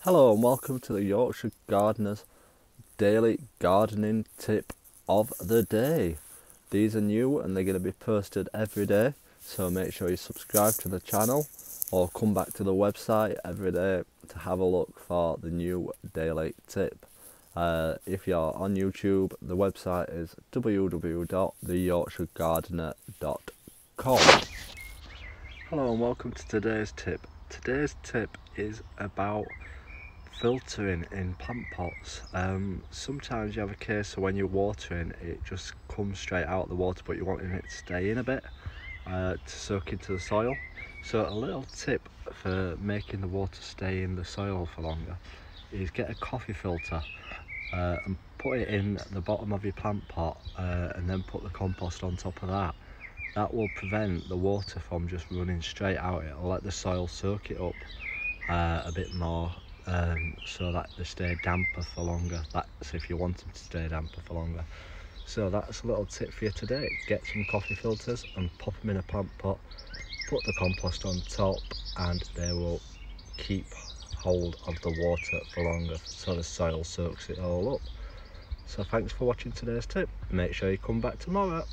Hello and welcome to the Yorkshire Gardener's daily gardening tip of the day. These are new and they're going to be posted every day, so make sure you subscribe to the channel or come back to the website every day to have a look for the new daily tip. If you're on YouTube, the website is www.theyorkshiregardener.com. Hello and welcome to today's tip. Today's tip is about filtering in plant pots. Sometimes you have a case of when you're watering, it just comes straight out the water, but you want it to stay in a bit to soak into the soil. So a little tip for making the water stay in the soil for longer is get a coffee filter and put it in the bottom of your plant pot and then put the compost on top of that. That will prevent the water from just running straight out. It'll let the soil soak it up a bit more, so that they stay damper for longer. That's if you want them to stay damper for longer. So that's a little tip for you today. Get some coffee filters and pop them in a plant pot, put the compost on top, and they will keep hold of the water for longer, so the soil soaks it all up. So thanks for watching today's tip. Make sure you come back tomorrow.